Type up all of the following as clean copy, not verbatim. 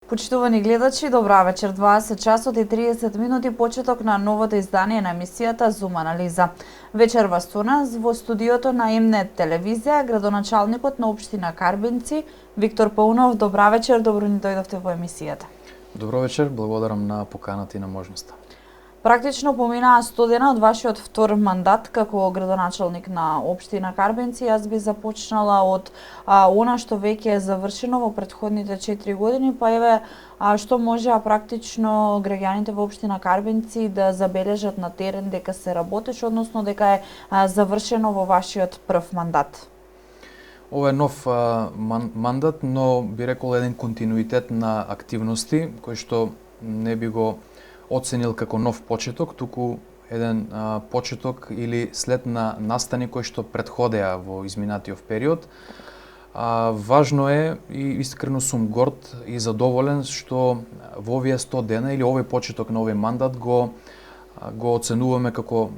Почитувани гледачи, добра вечер. 20 часот и 30 минути почеток на новото издание на емисијата Зум анализа. Вечер вас со нас во студиото на МНЕТ телевизија градоначалникот на општина Карбинци Виктор Паунов. Добра вечер, добро ни дојдовте во емисијата. Добро вечер, благодарам на поканата и на можноста. Практично поминаа 100 дена од вашиот втор мандат како градоначалник на општина Карбинци. Јас би започнала од она што веќе е завршено во претходните 4 години, па еве што можеа практично граѓаните во општина Карбинци да забележат на терен дека се работеше, односно дека е завршено во вашиот прв мандат. Ова е нов мандат, но би рекол еден континуитет на активности кој што не би го оценил како нов почеток, туку еден почеток или след на настани кои што претходеа во изминатиот период. Важно е и искрено сум горд и задоволен што во овие 100 дена или овој почеток на овој мандат го оценуваме како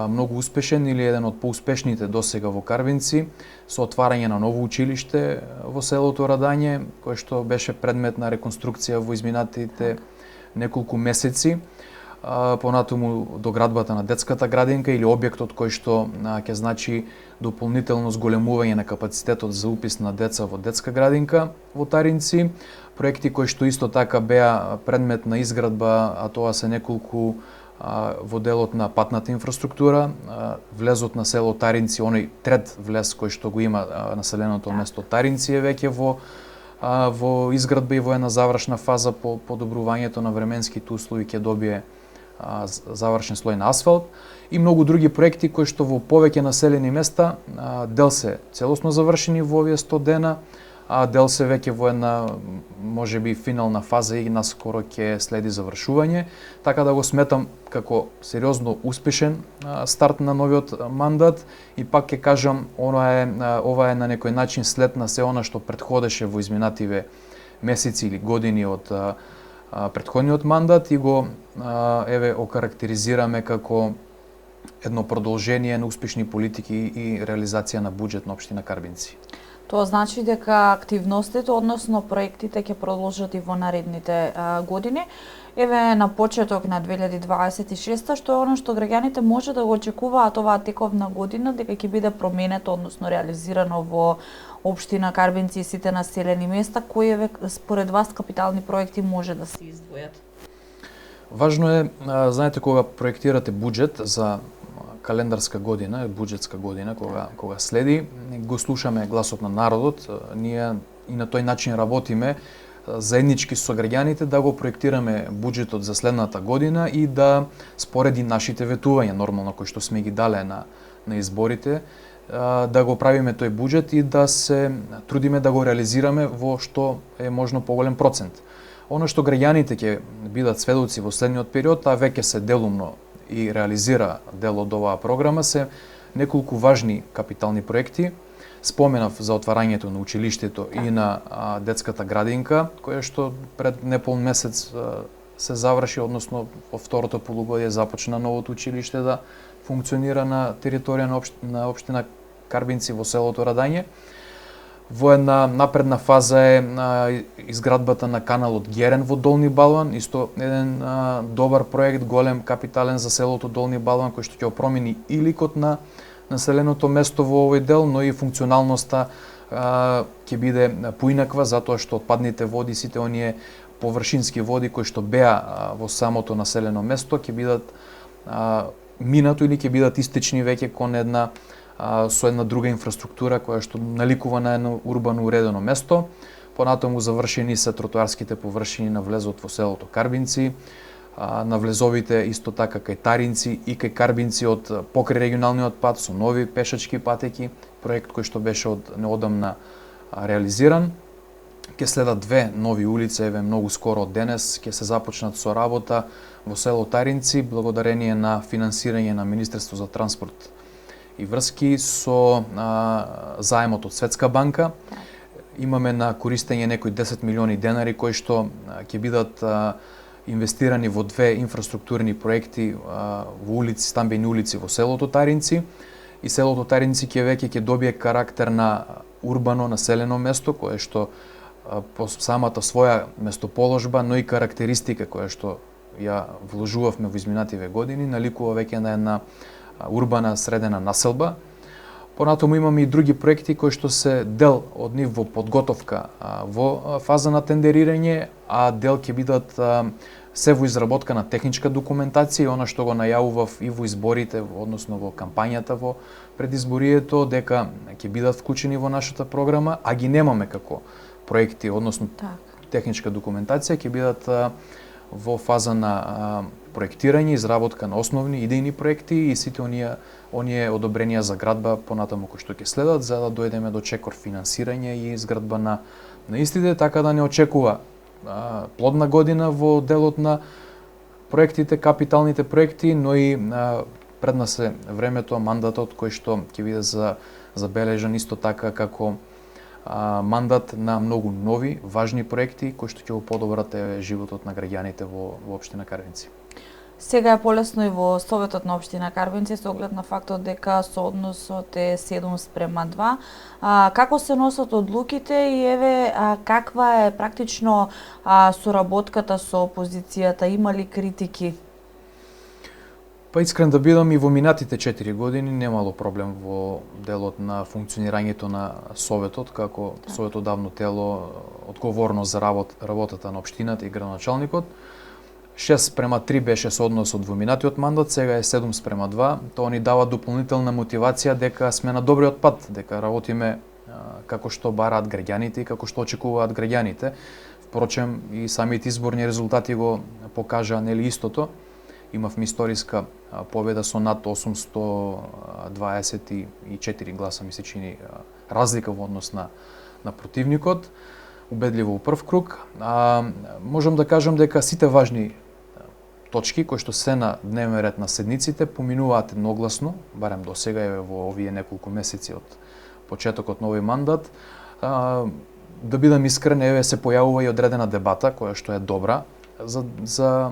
многу успешен или еден од поуспешните досега во Карбинци, со отварање на ново училиште во селото Радање, кое што беше предмет на реконструкција во изминатите неколку месеци, понатаму доградбата на детската градинка или објектот кој што ќе значи дополнително зголемување на капацитетот за упис на деца во детска градинка во Таринци, проекти кои што исто така беа предмет на изградба, а тоа се неколку во делот на патната инфраструктура, влезот на село Таринци, оној трет влез кој што го има населеното место Таринци е веќе во изградба и во една завршна фаза по подобрувањето на временските услови ќе добие завршен слој на асфалт и многу други проекти кои што во повеќе населени места дел се целосно завршени во овие 100 дена, а дел се веќе во една можеби финална фаза и наскоро ќе следи завршување, така да го сметам како сериозно успешен старт на новиот мандат и пак ќе кажам ова е на некој начин след на се она што претходеше во изминативе месеци или години од претходниот мандат и го окарактеризираме како едно продолжение на успешни политики и реализација на буџет на општина Карбинци. Тоа значи дека активностите, односно проектите ќе продолжат и во наредните години. Еве на почеток на 2026 што е она што граѓаните може да го очекуваат оваа тековна година дека ќе биде променето, односно реализирано во општина Карбинци и сите населени места, кои според вас капитални проекти може да се издвојат? Важно е, знаете, кога проектирате буџет за календарска година, буџетска година, кога следи, го слушаме гласот на народот, ние и на тој начин работиме заеднички со граѓаните да го проектираме буџетот за следната година и да спореди нашите ветувања, нормално кои што сме ги дале на изборите, да го правиме тој буџет и да се трудиме да го реализираме во што е можно поголем процент. Оно што граѓаните ќе бидат сведоци во следниот период, а веќе се делумно и реализира дел од оваа програма се неколку важни капитални проекти. Споменав за отварањето на училиштето и на детската градинка, која што пред неполн месец се заврши, односно во второто полугодие започна новото училиште да функционира на територија на општина Карбинци во селото Радање. Во една напредна фаза е изградбата на каналот Герен во Долни Балван, исто еден добар проект, голем капитален за селото Долни Балван, кој што ќе промени и ликот на населеното место во овој дел, но и функционалноста ќе биде поинаква, затоа што отпадните води, сите оние површински води кои што беа во самото населено место, ќе бидат минато или ќе бидат истечни веќе кон една со една друга инфраструктура која што наликува на едно урбано уредено место. Понатаму завршени се тротоарските површини на влезот во селото Карбинци, на влезовите исто така кај Таринци и кај Карбинци од покрај регионалниот пат со нови пешачки патеки, проект кој што беше од неодамна реализиран. Ќе следат две нови улици, еве многу скоро од денес ќе се започнат со работа во село Таринци благодарение на финансирање на Министерство за транспорт и врски со заемот од Светска банка. Имаме на користење некои 10 милиони денари кои што ќе бидат инвестирани во две инфраструктурни проекти во улици, стамбени улици во селото Таринци. И селото Таринци ќе веќе ќе добие карактер на урбано населено место кое што по самата своја местоположба, но и карактеристика која што ја вложувавме во изминативе години, наликува веќе на една урбана средена населба. Понатаму имаме и други проекти кои што се дел од нив во подготовка во фаза на тендерирање, а дел ќе бидат се во изработка на техничка документација, и она што го најавував и во изборите, односно во кампањата во предизборието, дека ќе бидат вклучени во нашата програма, а ги немаме како проекти, односно техничка документација, ќе бидат во фаза на проектирање, изработка на основни идејни проекти и сите оние одобренија за градба понатаму кои што ќе следат, за да дојдеме до чекор финансирање и изградба на истите, така да не очекува плодна година во делот на проектите, капиталните проекти, но и пред нас е времето, мандатот кој што ќе биде забележан исто така како мандат на многу нови, важни проекти кои што ќе го подобрат животот на граѓаните во општина Карвинци. Сега е полесно и во Советот на општина Карвинци со оглед на фактот дека соодносот е 7:2. Како се носат одлуките и еве каква е практично соработката со опозицијата? Има ли критики? Па искрен да бидам, и во минатите 4 години немало проблем во делот на функционирањето на Советот, како советодавно тело одговорно за работата на општината и градоначалникот. 6:3 беше соодносот во минатиот мандат, сега е 7:2. Тоа ни дава дополнителна мотивација дека сме на добриот пат, дека работиме како што бараат граѓаните и како што очекуваат граѓаните. Впрочем, и самите изборни резултати го покажаа нели истото. Имавме историска победа со над 824 гласа, ми се чини, разлика во однос на противникот, убедливо во прв круг. Можам да кажам дека сите важни точки кои што се на дневен ред на седниците поминуваат едногласно, барем до сега е во овие неколку месеци од почетокот на овој мандат. Да бидам искрен, еве се појавува и одредена дебата која што е добра за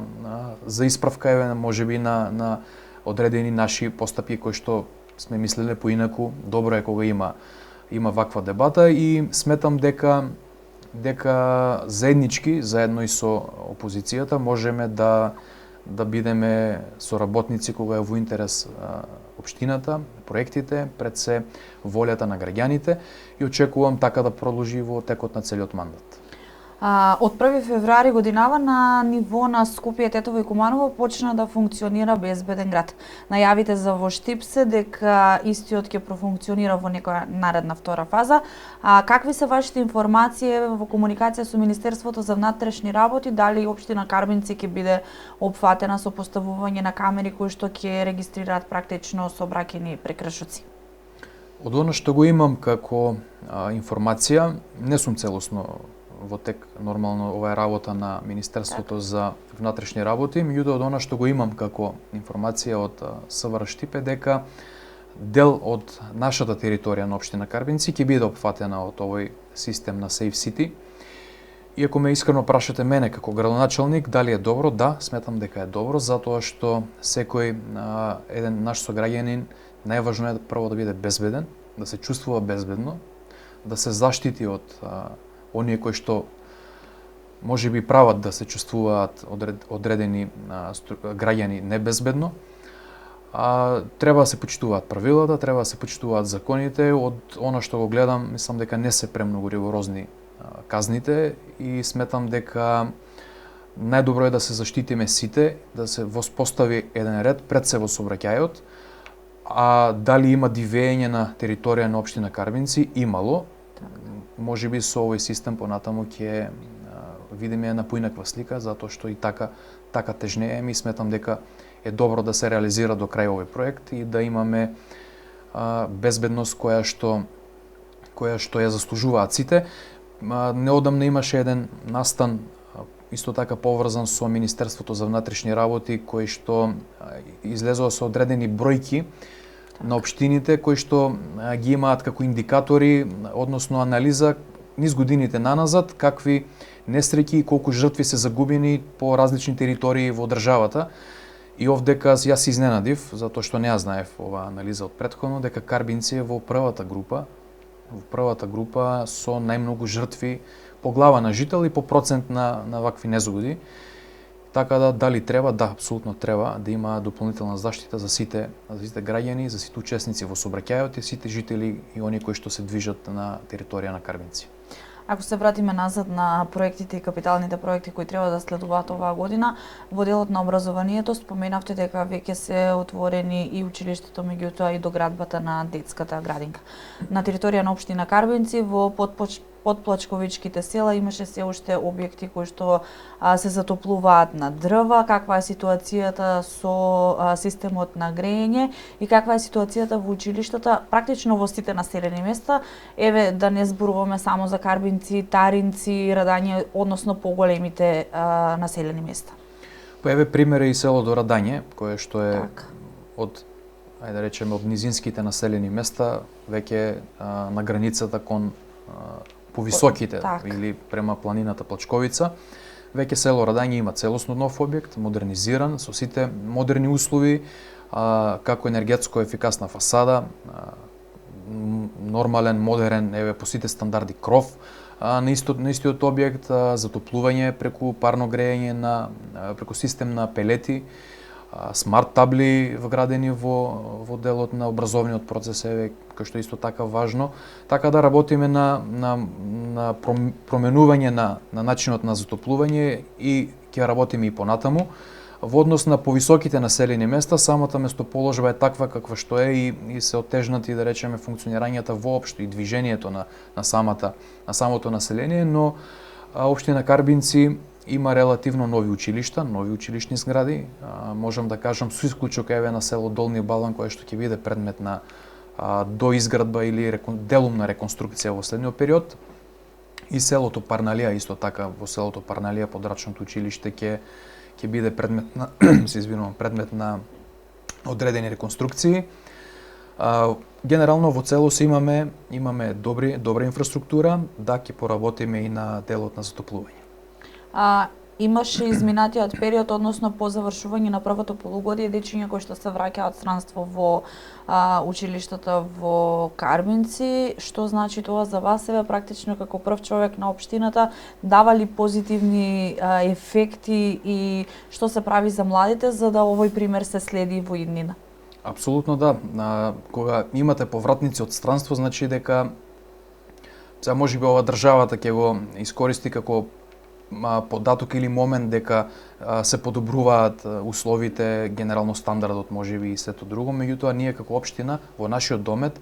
исправка, еве можеби на одредени наши постапки кои што сме мислеле поинаку. Добро е кога има ваква дебата и сметам дека заеднички, заедно и со опозицијата, можеме да бидеме соработници кога е во интерес општината, проектите, пред се волјата на граѓаните, и очекувам така да продолжи во текот на целиот мандат. Од 1 февруари годинава на ниво на Скопје, Тетово и Куманово почна да функционира безбеден град. Најавите за во Штип се дека истиот ќе профункционира во некоја наредна втора фаза. Какви се вашите информации во комуникација со Министерството за внатрешни работи, дали општина Карвинци ќе биде опфатена со поставување на камери кои што ќе регистрираат практично сообраќајни прекршоци? Од она што го имам како информација, не сум целосно во тек нормално ова е работа на Министерството за внатрешни работи, меѓутоа од она што го имам како информација од СВР Штип е дека дел од нашата територија на општина Карвинци ќе биде опфатена од овој систем на Safe City. Иако ме искрено прашате мене како градоначалник дали е добро, да, сметам дека е добро, затоа што секој еден наш сограѓанин најважно е прво да биде безбеден, да се чувствува безбедно, да се заштити од оние кои што можеби прават да се чувствуваат одредени граѓани небезбедно. Треба да се почитуваат правилата, треба да се почитуваат законите. Од она што го гледам, мислам дека не се премногу ригорозни казните и сметам дека најдобро е да се заштитиме сите, да се воспостави еден ред пред се во сообраќајот. Дали има дивење на територија на општина Карвинци? Имало. Можеби со овој систем понатаму ќе видиме една поинаква слика, затоа што и така тежнее. Ми сметам дека е добро да се реализира до крај овој проект и да имаме безбедност која што ја заслужуваат сите. Неодамна имаше еден настан исто така поврзан со Министерството за внатрешни работи, кој што излезува со одредени бројки на општините кои што ги имаат како индикатори, односно анализа низ годините наназад, какви несреќи и колку жртви се загубени по различни територии во државата. И овдека јас се изненадив, затоа што не ја знаев оваа анализа од претходно, дека Карбинци е во првата група со најмногу жртви по глава на жител и по процент на вакви незгоди. Така да, дали треба? Да, апсолутно треба да има дополнителна заштита за сите граѓани, за сите учесници во сообраќајот и сите жители и они кои што се движат на територија на Карбинци. Ако се вратиме назад на проектите и капиталните проекти кои треба да следуваат оваа година, во делот на образованието споменавте дека веќе се отворени и училиштето, меѓутоа и доградбата на детската градинка. На територија на општина Карбинци во подплачковичките села имаше се уште објекти кои што се затоплуваат на дрва. Каква е ситуацијата со системот на грејење и каква е ситуацијата во училиштата практично во сите населени места? Еве да не зборуваме само за Карбинци, Таринци, Радање, односно поголемите населени места. Па еве пример е и селото Радање, кое што е од ајде да речеме од низинските населени места веќе на границата кон повисоките или према планината Плачковица. Веќе село Радање има целосно нов објект, модернизиран со сите модерни услови, како енергетско ефикасна фасада, нормален, модерен, еве по сите стандарди кров на истиот објект, затоплување преку парно грејење преку систем на пелети, смарт табли вградени во делот на образовниот процес, еве кој што исто така важно, така да работиме на променување на начинот на затоплување и ќе работиме и понатаму. Во однос на повисоките населени места, самата местоположба е таква каква што е и се оттежнати, да речеме, функционирањата воопшто и движењето на самото население, но општина Карбинци има релативно нови училишта, нови училишни згради. Можам да кажам со исклучок еве на село Долни Балан, кое што ќе биде предмет на доизградба или делумна реконструкција во следниот период. И селото Парналија, исто така во селото Парналија подрачното училиште ќе биде предмет на предмет на одредени реконструкции. Генерално во целост имаме добра инфраструктура, да ќе поработиме и на делот на затоплување. Имаше изминатиот период, односно по завршување на првото полугодие, дечиња кои што се враќаат странство во училиштата во Карбинци. Што значи тоа за вас? Еве практично како прв човек на општината, дава ли позитивни ефекти и што се прави за младите за да овој пример се следи во иднина? Апсолутно да. Кога имате повратници од странство, значи дека сега можеби ова државата ќе го искористи како податок или момент дека се подобруваат условите, генерално стандардот можеби и сето друго, меѓутоа ние како општина во нашиот домет,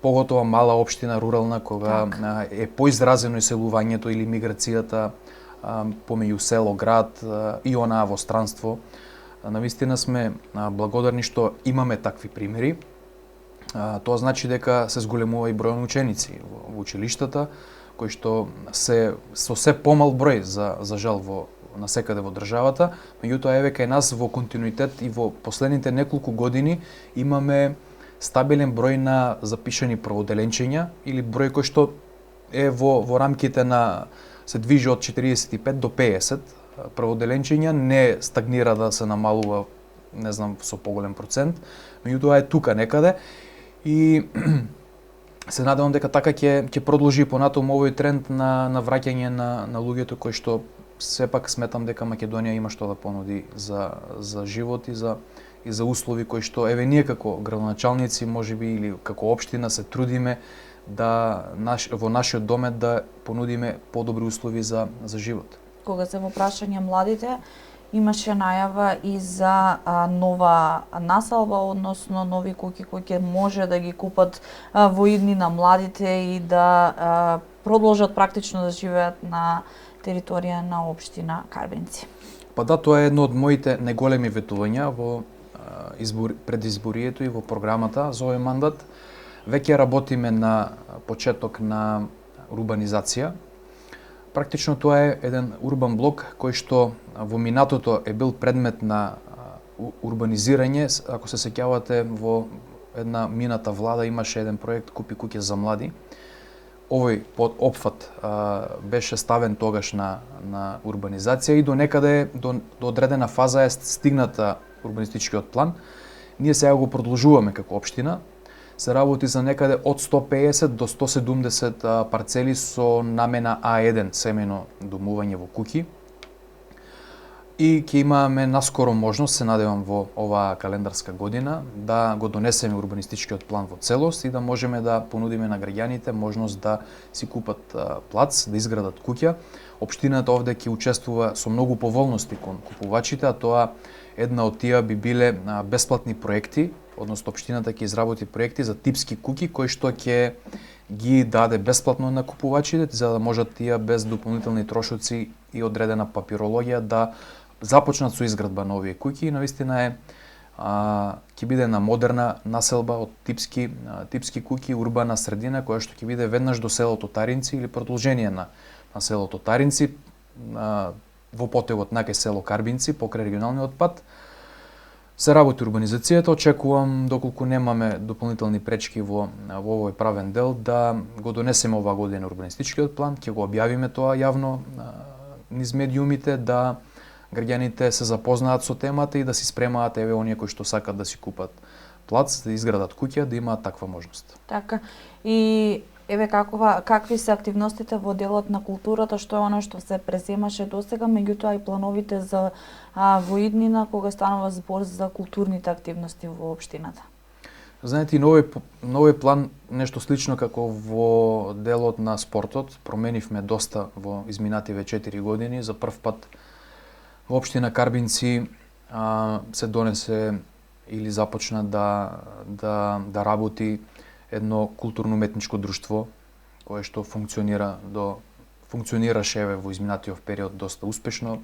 поготоа мала општина рурална кога е поизразено иселувањето или миграцијата помеѓу село, град и онаа во странство, навистина сме благодарни што имаме такви примери. Тоа значи дека се зголемува и бројот на ученици во училиштата, кои што со се помал број за жал насекаде во државата, меѓутоа еве кај нас во континуитет и во последните неколку години имаме стабилен број на запишани прводеленчиња или број кој што е во рамките на се движи од 45 до 50 прводеленчиња, не стагнира да се намалува, не знам, со поголем процент, меѓутоа е тука некаде и се надевам дека така ќе продолжи понатаму овој тренд на враќање на луѓето кои што сепак сметам дека Македонија има што да понуди за живот и за услови кои што еве ние како градоначалници можеби или како општина се трудиме да во нашиот домет да понудиме подобри услови за живот. Кога се во прашање младите, имаше најава и за нова населба, односно нови куќи кои ќе може да ги купат во иднина младите и да продолжат практично да живеат на територија на општина Карбинци. Па да, тоа е едно од моите најголеми ветувања во предизборието и во програмата за овој мандат. Веќе работиме на почеток на урбанизација. Практично тоа е еден урбан блок кој што во минатото е бил предмет на урбанизирање. Ако се сеќавате, во една мината влада имаше еден проект Купи куќе за млади. Овој опфат беше ставен тогаш на урбанизација и до некаде, до одредена фаза е стигната урбанистичкиот план. Ние сега го продолжуваме како општина, се работи за некаде од 150 до 170 парцели со намена А1 семено домување во куќи. И ќе имаме наскоро можност, се надевам во оваа календарска година, да го донесеме урбанистичкиот план во целост и да можеме да понудиме на граѓаните можност да си купат плац, да изградат куќа. Општината овде ќе учествува со многу поволности кон купувачите, а тоа една од тие би биле бесплатни проекти, односно општината ќе изработи проекти за типски куќи кои што ќе ги даде бесплатно на купувачите за да можат тие без дополнителни трошоци и одредена папирологија да започнат со изградба на овие куќи и навистина ќе биде една модерна населба од типски куќи, урбана средина која што ќе биде веднаш до селото Таринци или продолжение на селото Таринци во потегот на село Карбинци покрај регионалниот пат. Се работи урбанизацијата, очекувам доколку немаме дополнителни пречки во овој правен дел да го донесеме оваа година урбанистичкиот план, ќе го објавиме тоа јавно низ медиумите да граѓаните се запознаат со темата и да си спремаат еве оние кои што сакат да си купат плац, да изградат куќа, да имаат таква можност. Така. И еве какви се активностите во делот на културата, што е она што се преземаше досега, меѓутоа и плановите за во иднина кога станува збор за културните активности во општината? Знаете, и новој план нешто слично како во делот на спортот, променивме доста во изминативе 4 години. За прв пат во општина Карбинци се донесе или започна да работи едно културно-уметничко друштво кое што функционираше во изминатиот период доста успешно.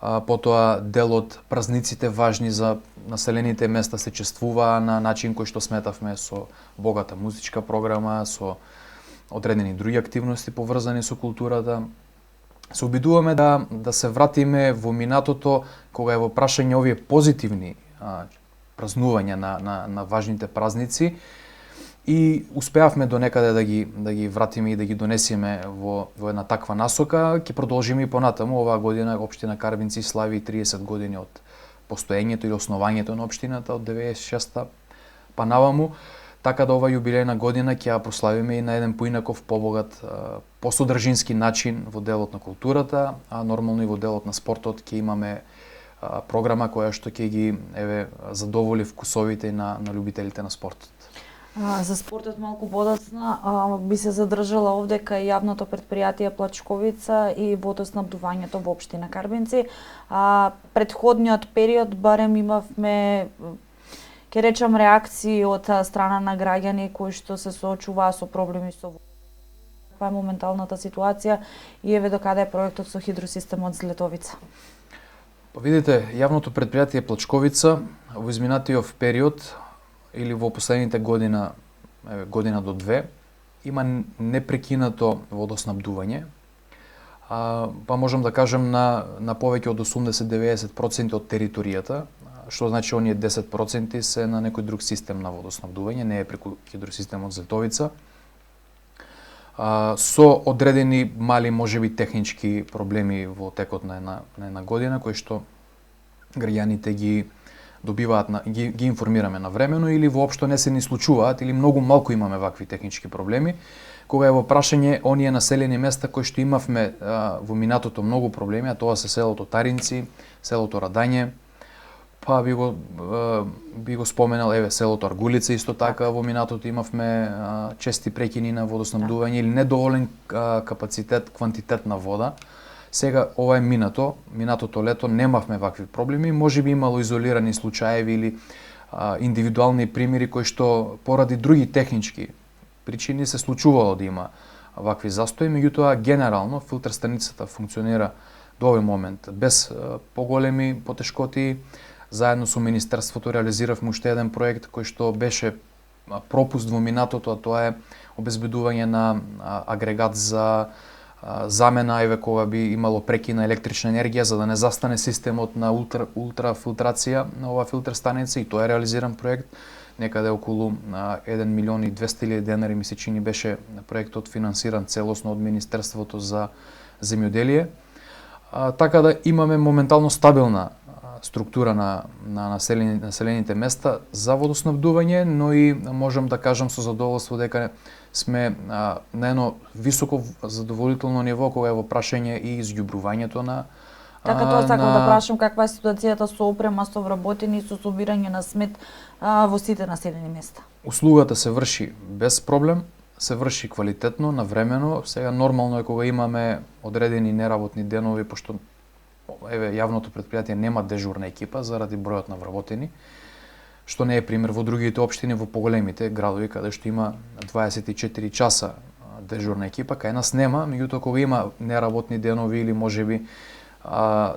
Потоа делот празниците важни за населените места се чествуваа на начин кој што сметавме со богата музичка програма, со одредени други активности поврзани со културата. Се обидуваме да се вратиме во минатото кога е во прашање овие позитивни празнувања на важните празници и успеавме до некаде да ги вратиме и да ги донесеме во една таква насока. Ќе продолжиме и понатаму. Оваа година општина Карбинци слави 30 години од постоењето или основањето на општината од 96-та па наваму. Така да ова јубилејна година ќе ја прославиме и на еден поинаков, побогат, посодржински начин во делот на културата, а нормално и во делот на спортот ќе имаме програма која што ќе ги задоволи вкусовите на љубителите на спортот. За спортот малку подоцна би се задржала овде кај јавното претпријатие Плачковица и водоснабдувањето во општина Карбинци. Предходниот период барем имавме, ќе речам, реакции од страна на граѓани кои што се соочуваа со проблеми со водата. Каква е моменталната ситуација и еве докаде е проектот со хидросистемот Злетовица? Па видите, јавното претпријатие Плачковица во изминатиот период или во последните година до две, има непрекинато водоснабдување. Па можам да кажем на повеќе од 80-90% од територијата, што значи оние 10% се на некој друг систем на водоснабдување, не е преку хидросистемот Злетовица. Со одредени мали можеби технички проблеми во текот на една година, кои што граѓаните ги добиваат, ги информираме навремено или воопшто не се ни случуваат или многу малку имаме вакви технички проблеми. Кога е во прашање оние населени места кои што имавме во минатото многу проблеми, а тоа се селото Таринци, селото Радање, па би го споменал селото Аргулица исто така во минатото имавме чести прекини на водоснабдување или недоволен капацитет, квантитет на вода. Сега ова е минатото лето немавме вакви проблеми, можеби имало изолирани случаеви или индивидуални примери кои што поради други технички причини се случувало да има вакви застои, меѓутоа генерално филтер станицата функционира до овој момент без поголеми потешкоти. Заедно со Министерството реализиравме уште еден проект кој што беше пропуст во минатото, а тоа е обезбедување на агрегат за замена кога би имало прекина електрична енергија за да не застане системот на ултрафилтрација на оваа филтер станица, и тоа е реализиран проект. Некаде околу 1.200.000 денари ми се чини беше проектот финансиран целосно од Министерството за земјоделие. Така да имаме моментално стабилна структура на населените места за водоснабдување, но и можам да кажам со задоволство дека сме на едно високо задоволително ниво кога е во прашање и изѓубрувањето на Така тоа сакам да прашам каква е ситуацијата со опрема, со вработени и со собирање на смет во сите населени места. Услугата се врши без проблем, се врши квалитетно, навремено. Сега нормално е кога имаме одредени неработни денови, пошто јавното претпријатие нема дежурна екипа заради бројот на вработени, што не е пример во другите општини, во поголемите градови каде што има 24 часа дежурна екипа, кај нас нема, меѓутоа кога има неработни денови или можеби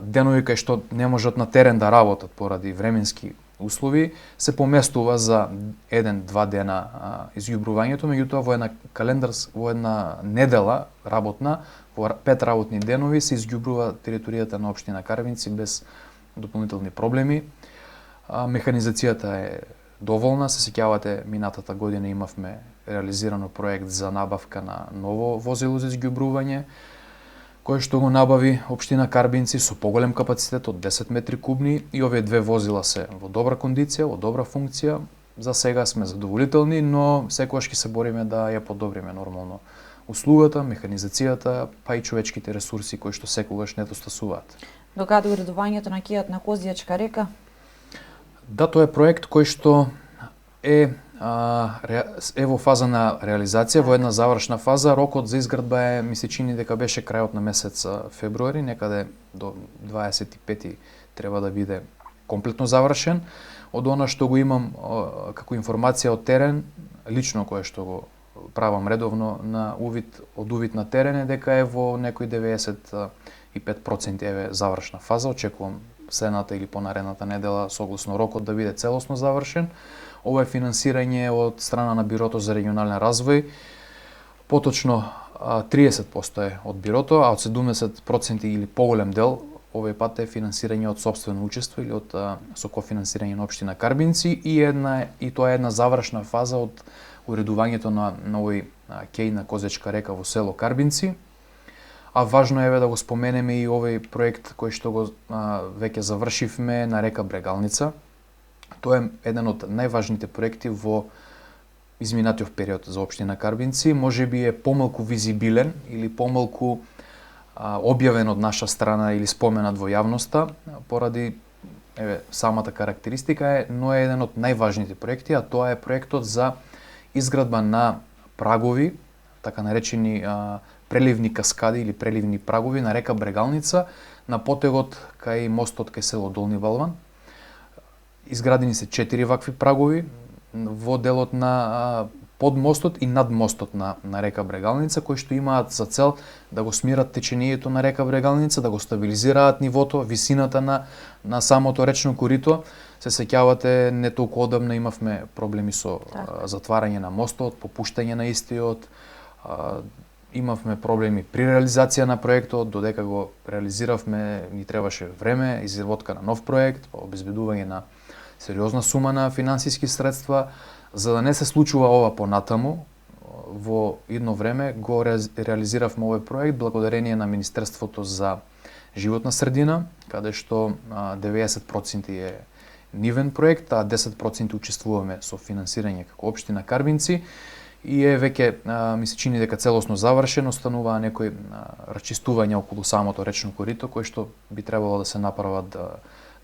денови кај што не можат на терен да работат поради временски услови, се поместува за 1-2 дена изјубрувањето, меѓутоа во една недела работна, во 5 работни денови се изјубрува територијата на општина Карвинци без дополнителни проблеми. Механизацијата е доволна, се сеќавате минатата година имавме реализирано проект за набавка на ново возило за изјубрување, кој што го набави општина Карбинци со поголем капацитет од 10 метри кубни и овие две возила се во добра кондиција, во добра функција. За сега сме задоволителни, но секогаш ќе се бориме да ја подобриме нормално услугата, механизацијата, па и човечките ресурси кои што секогаш недостасуваат. Докаде уредувањето на кијат на Козијачка река? Да, тоа е проект кој што е во фаза на реализација, во една завршна фаза. Рокот за изградба е, ми се чини дека беше крајот на месец февруари, некаде до 25 треба да биде комплетно завршен. Од она што го имам како информација од терен, лично кое што го правам редовно на увид на терен е дека е во некои 95% е завршна фаза. Очекувам следната или понаредната недела согласно рокот да биде целосно завршен. Ова е финансирање од страна на Бирото за регионален развој. Поточно 30% е од Бирото, а од 70% или поголем дел овој пат е финансирање од сопствено учество или од со кофинансирање на општина Карбинци и тоа е една завршна фаза од уредувањето на овој кеј на Козечка река во село Карбинци. А важно е да го споменеме и овој проект кој што го веќе завршивме на река Брегалница. Тоа е еден од најважните проекти во изминатиот период за општина Карбинци. Можеби е помалку визибилен или помалку објавен од наша страна или споменат во јавноста поради самата карактеристика но е еден од најважните проекти, а тоа е проектот за изградба на прагови, така наречени преливни каскади или преливни прагови на река Брегалница на потегот кај мостот кај село Долни Балван. Изградени се 4 вакви прагови во делот на под мостот и над мостот на река Брегалница, кои што имаат за цел да го смират течението на река Брегалница, да го стабилизираат нивото, висината на самото речно корито. Се сеќавате, не толку одамна имавме проблеми со затварање на мостот, попуштање на истиот, имавме проблеми при реализација на проектот, додека го реализиравме, ни требаше време, изработка на нов проект, обезбедување на сериозна сума на финансиски средства. За да не се случува ова понатаму, во едно време го реализиравме овој проект благодарение на Министерството за животна средина, каде што 90% е нивен проект, а 10% учествуваме со финансирање како општина Карбинци и е веќе ми се чини дека целосно завршен, остануваа некои расчистувања околу самото речно корито кои што би требало да се направат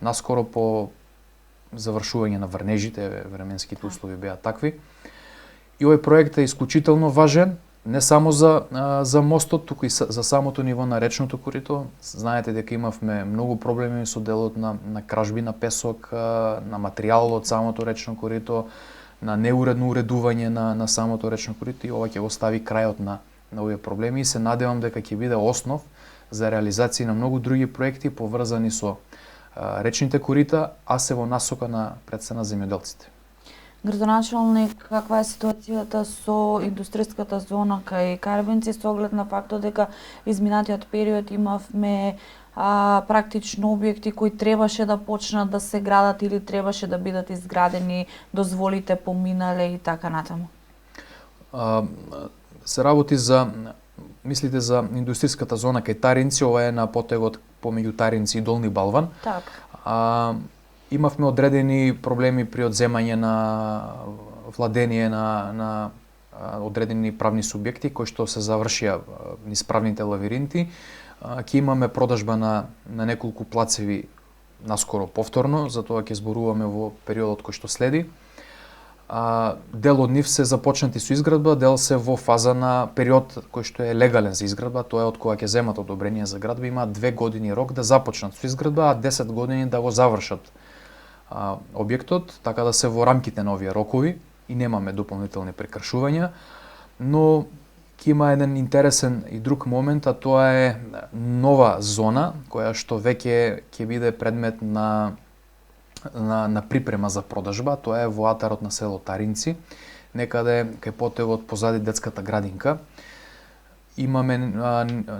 наскоро по завршување на врнежите, временските услови беа такви. И овој проект е исклучително важен, не само за мостот, туку и за самото ниво на речното корито. Знаете дека имавме многу проблеми со делот на кражби на песок, на материјал од самото речно корито, на неуредно уредување на самото речно корито и ова ќе го стави крајот на овие проблеми и се надевам дека ќе биде основ за реализација на многу други проекти поврзани со речните корита, а се во насока на претстана земјоделците. Градоначалник, каква е ситуацијата со индустријската зона кај Карбинци со оглед на фактот дека изминатиот период имавме практично објекти кои требаше да почнат да се градат или требаше да бидат изградени, дозволите поминале и така натаму? Се работи за мислите за индустријската зона кај Таринци, ова е на потегот помеѓу Таринци и Долни Балван. Така. Имавме одредени проблеми при одземање на владение на одредени правни субјекти кои што се завршија низ правните лавиринти. Ќе имаме продажба на неколку плацеви наскоро повторно, затоа ќе зборуваме во периодот кој што следи. Дел од нив се започнати со изградба, дел се во фаза на период кој што е легален за изградба, тоа е од кога ќе земат одобрение за градба, имаат 2 години рок да започнат со изградба, а 10 години да го завршат објектот, така да се во рамките на овие рокови и немаме дополнителни прекршувања, но ќе има еден интересен и друг момент, а тоа е нова зона која што веќе ќе биде предмет на припрема за продажба. Тоа е во атарот на село Таринци, некаде кај потегот позади детската градинка. Имаме,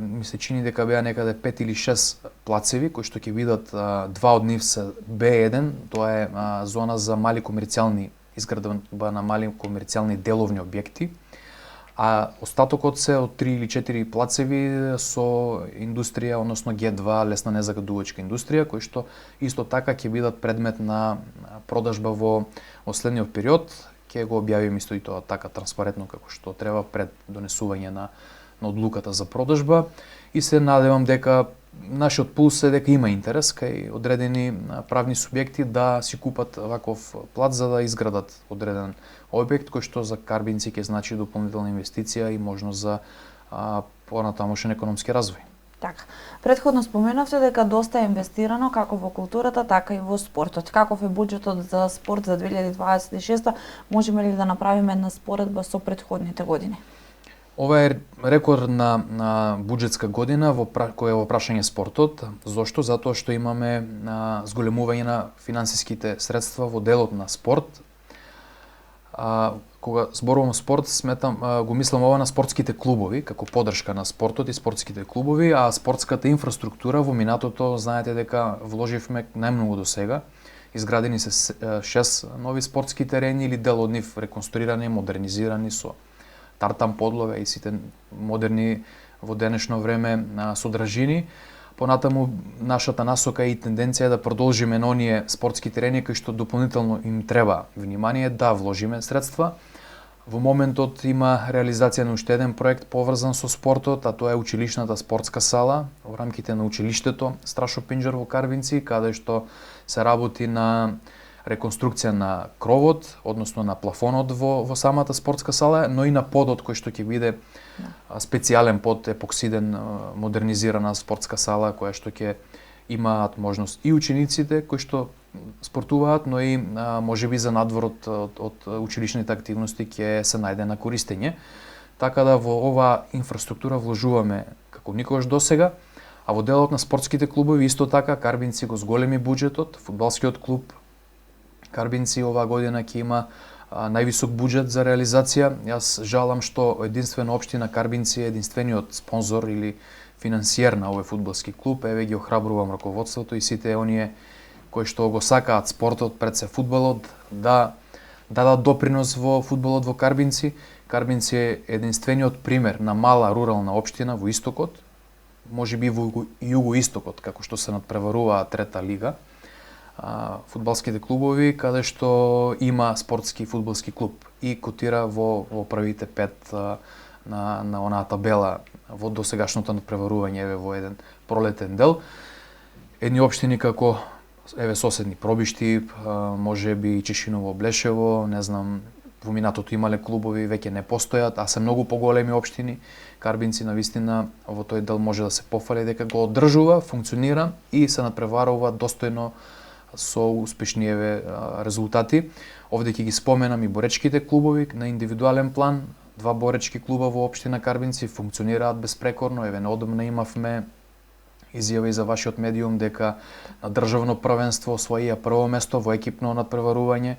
ми се чини дека беа некаде 5 или 6 плацеви кои што ќе бидат, два од нив се Б1, тоа е зона за мали комерцијални изградба на мали комерцијални деловни објекти, а остатокот се од 3 или 4 плацеви со индустрија, односно Г2, лесна незагадувачка индустрија, кои што исто така ќе бидат предмет на продажба во следниот период. Ќе го објавиме исто и тоа така транспарентно како што треба пред донесување на одлуката за продажба, и се надевам дека нашиот пулс е дека има интерес кај одредени правни субјекти да си купат ваков плац за да изградат одреден објект кој што за Карбинци ќе значи дополнителна инвестиција и можност за понатамошен економски развој. Така. Претходно споменавте дека доста е инвестирано како во културата, така и во спортот. Каков е буџетот за спорт за 2026? Можеме ли да направиме една споредба со претходните години? Ова е рекордна буџетска година која е во прашање спортот. Зошто? Затоа што имаме зголемување на финансиските средства во делот на спорт. Кога зборувам спорт, го мислам ова на спортските клубови, како поддршка на спортот и спортските клубови, а спортската инфраструктура во минатото, знаете дека вложивме најмногу до сега. Изградени се 6 нови спортски терени или дел од нив реконструирани, модернизирани со тартан подлове и сите модерни во денешно време содржини. Понатаму нашата насока и тенденција е да продолжиме на оние спортски терени кои што дополнително им треба внимание, да вложиме средства. Во моментот има реализација на уште еден проект поврзан со спортот, а тоа е училишната спортска сала во рамките на училиштето Страшо Пинџер во Карбинци, каде што се работи на реконструкција на кровот, односно на плафонот во самата спортска сала, но и на подот кој што ќе биде специјален под епоксиден, модернизирана спортска сала која што ќе имаат можност и учениците кои што спортуваат, но и можеби за надворот од училишните активности ќе се најде на користење. Така да во ова инфраструктура вложуваме како никогаш досега, а во делот на спортските клубови исто така Карбинци го зголеми буџетот. Фудбалскиот клуб Карбинци оваа година ќе има највисок буџет за реализација. Јас жалам што единствено општина Карбинци е единствениот спонзор или финансиер на овој фудбалски клуб. Еве ги охрабрувам раководството и сите оние кои што го сакаат спортот, пред се фудбалот, да дадат допринос во фудбалот во Карбинци. Карбинци е единствениот пример на мала рурална општина во истокот, можеби во југоистокот, како што се надпреварува трета лига. Фудбалските клубови каде што има спортски фудбалски клуб и котира во првите 5 на онаа табела во досегашното надпреварување, еве во еден пролетен дел. Едни општини како еве соседни Пробишти, можеби Чешиново, Блешево, не знам, во минатото имале клубови, веќе не постојат, а се многу поголеми општини. Карбинци навистина во тој дел може да се пофали дека го одржува, функционира и се надпреварува достојно со успешни резултати. Овде ќе ги споменам и боречките клубови на индивидуален план. 2 боречки клуба во општина Карбинци функционираат безпрекорно. Еве неодамна имавме изјава и за вашиот медиум дека на државно првенство освоија прво место во екипно надпреварување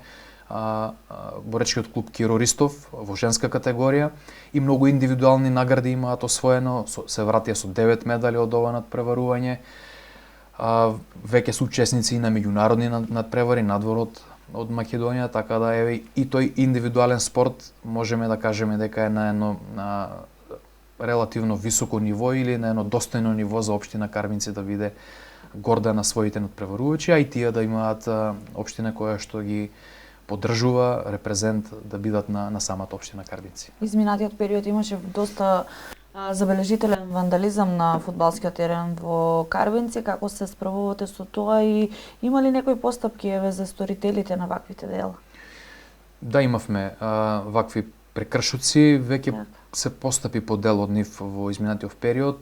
боречкиот клуб Киро Ристов во женска категорија и многу индивидуални награди имаат освоено, се вратија со 9 медали од ова надпреварување. Веќе се учесници и на меѓународни надпревари надвор од Македонија, така да еве и тој индивидуален спорт можеме да кажеме дека е на едно релативно високо ниво или на едно достојно ниво за општина Карбинци да биде горда на своите надпреварувачи, а и тие да имаат општина која што ги поддржува репрезент да бидат на самата општина Карбинци. Изминатиот период имаше доста забележителен вандализам на фудбалскиот терен во Карбинци. Како се справувате со тоа и има ли некои постапки за сторителите на ваквите дела? Да, имавме вакви прекршоци, веќе се постапи по дел од нив во изминатиот период,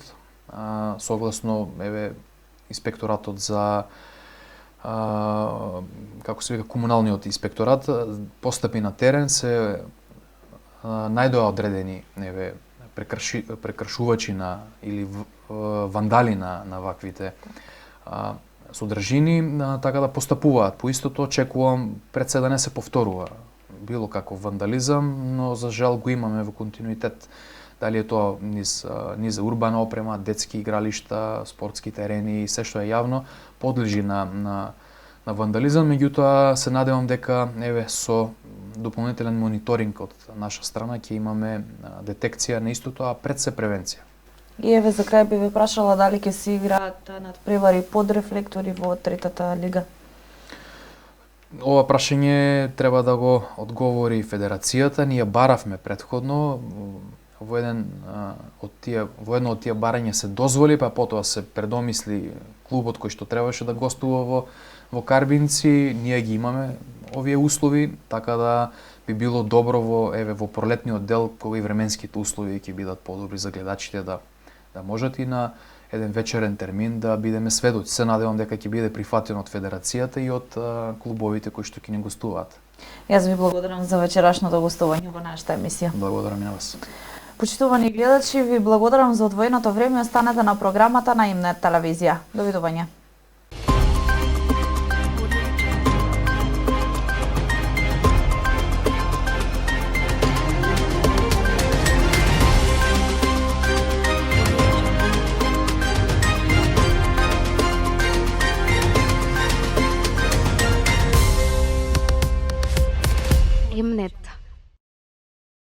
согласно инспекторатот за како се вика комуналниот инспекторат постапи на терен, се најдоа одредени прекршувачи или вандали на ваквите содржини, така да постапуваат. По истото очекувам пред се да не се повторува било каков вандализам, но за жал го имаме во континуитет. Дали е тоа низ урбана опрема, детски игралишта, спортски терени и се што е јавно подлежи на вандализам, меѓутоа се надевам дека со дополнителен мониторинг од наша страна ќе имаме детекција на истото, а пред се превенција. И за крај би ве прашала дали ќе се играат надпревари под рефлектори во третата лига? Ова прашање треба да го одговори Федерацијата. Ние баравме претходно во едно од тие барања се дозволи, па потоа се предомисли клубот кој што требаше да гостува во Карбинци. Ние ги имаме овие услови, така да би било добро во пролетниот дел, кога и временските услови ќе бидат подобри за гледачите, да можат и на еден вечерен термин да бидеме сведоци. Се надевам дека ќе биде прифатено од Федерацијата и од клубовите кои што ќе ни гостуваат. Јас ви благодарам за вечерашното гостување во нашата емисија. Благодарам и на вас. Почитувани гледачи, ви благодарам за одвоеното време. Останете на програмата на Имнет телевизија. Довидување.